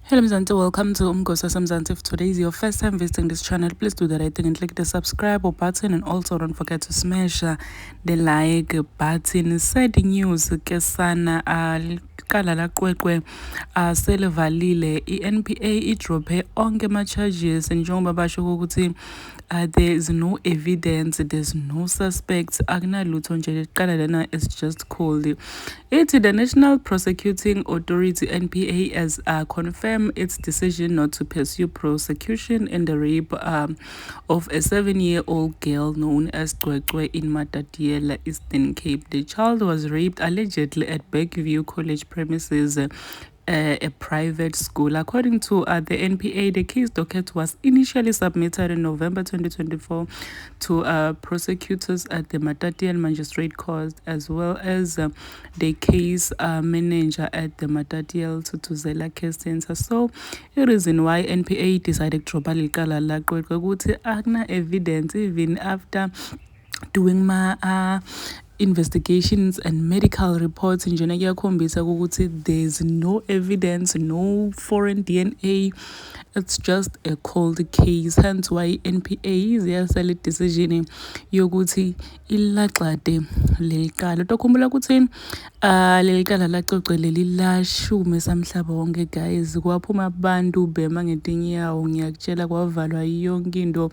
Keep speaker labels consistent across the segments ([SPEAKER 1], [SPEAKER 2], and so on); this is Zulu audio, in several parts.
[SPEAKER 1] Hello Mzansi, welcome to Umgosa Mzansi. If today is your first time visiting this channel, please do the right thing and click the subscribe button, and also don't forget to smash the like button. Sad news ke sana liqala laqweqwe selivalile i-NPA idrophe onke ama-charges njengoba basho ukuthi there is no evidence, there's no suspects, akunalutho nje liqala lana is just called the National Prosecuting Authority NPA has confirmed its decision not to pursue prosecution in the rape of a 7-year-old girl known as Cwecwe in Matatiele, Eastern Cape. The child was raped allegedly at Bergview College premises, a private school. According to the NPA, the case docket was initially submitted in November 2024 to prosecutors at the Matatiele Magistrate Court, as well as the case manager at the Matatiele Tutuzela Case Center. So, the reason why NPA decided to drop evidence even after doing my investigations and medical reports in there's no evidence, no foreign DNA. It's just a cold case. Hence why NPA is a decision yokuthi ilaqade lelikala. Tokhumbula ukuthi lelikala laqoqeleli lashume samhlaba wonke guys. Kwaphuma abantu bema ngetinyawo, ngiyakutshela kwavalwa yonke into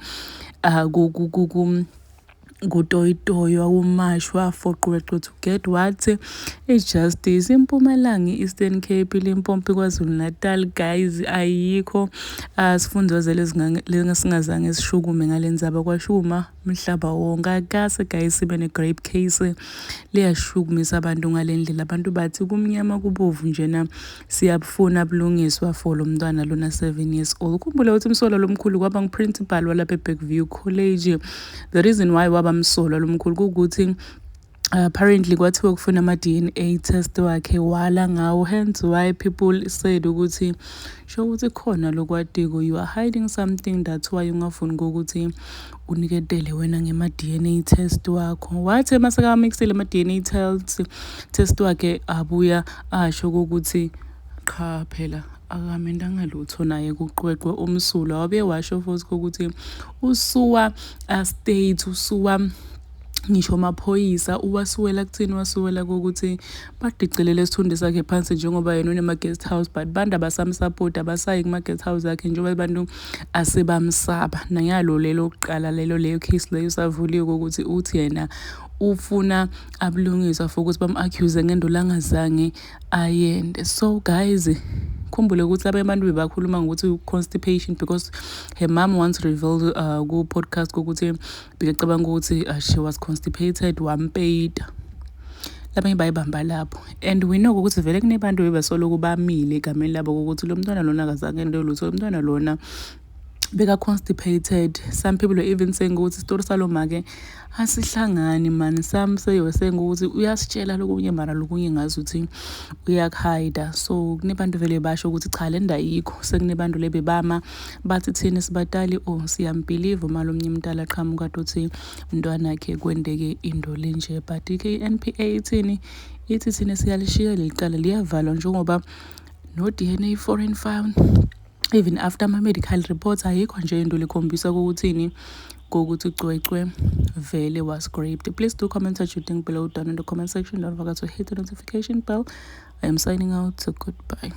[SPEAKER 1] kutoyitoyo akumashwa foqweqwe to get what justice. Impumalanga Eastern Cape, Limpopo, KwaZulu Natal guys ayikho sifundazwe lesingazange sishukume ngalendzaba kwashuma mhlaba wonke. Akase guys sibe ne grape case liyashukumisa abantu ngalendlela. Abantu bathi kumnyama kubovu njena siyabufuna bulungiswa for lo mntwana lona 7 years old. Khumbula ukuthi umsolo lomkhulu kwaba ngiprincipal walapha eBergview College. The reason why waba msolo lomkhulu ukuthi apparently kwathiwa kufuna ama-DNA test wakhe wala ngawo. Hence why people said ukuthi sho ukuthi khona lokwatiko, you are hiding something, that's why ungafuni ukuthi uniketele wena ngema-DNA test wakho. Wathi masaka mixile ama-DNA test wakhe abuya asho ukuthi cha phela akamendanga lutho naye kuqweqwe umsulo. Wabe washo futhi ukuthi usuwa state, usuwa ngisho amaphoyisa uwasuwela kuthini, wasuwela kokuthi badicelele isithunde sakhe phansi njengoba yena unema-guest house, but bantu abasamsupport, abasayi kuma-guest house akhe njengoba abantu asebamsaba. Nangalo lelo kuqala leyo case leyo savuliwe ukuthi uthi yena ufuna abulungiswa for ukuthi bam-accuse ngento langazange ayende. So guys, khumbule ukuthi abanye abantu bebakhuluma ngokuthi constipation because her mom once revealed ku-podcast ukuthi bekacabanga ukuthi she was constipated, wampeyida. Labanye bayibamba lapho, and we know ukuthi vele kunebantu bebasoloko bamile egameni labo ukuthi lo mntwana lona akazange ento lutho, lo mntwana lona beka constipated. Some people are even saying ukuthi story saloma ke asihlangani man. Some say were saying ukuthi uyasitshela lokunye mara lokunye ngazi ukuthi uyakhayida. So kunebantu vele basho ukuthi cha lenda yikho, sekunebantu lebe bama bathi thina sibatali siyambelieve malo mnye umntala qhamuka uthi umntwana wakhe kwendeke into lenje. But ke NPA ithini ithi thina siyalishiya lelicala liyavalwa njengoba no DNA foreign found. Even after my medical reports ayikho nje into likhombisa ukuthini kokuthi Cwecwe vele was raped. Please do comment what you think below down in the comment section. Don't forget to hit the notification bell. I am signing out, so goodbye.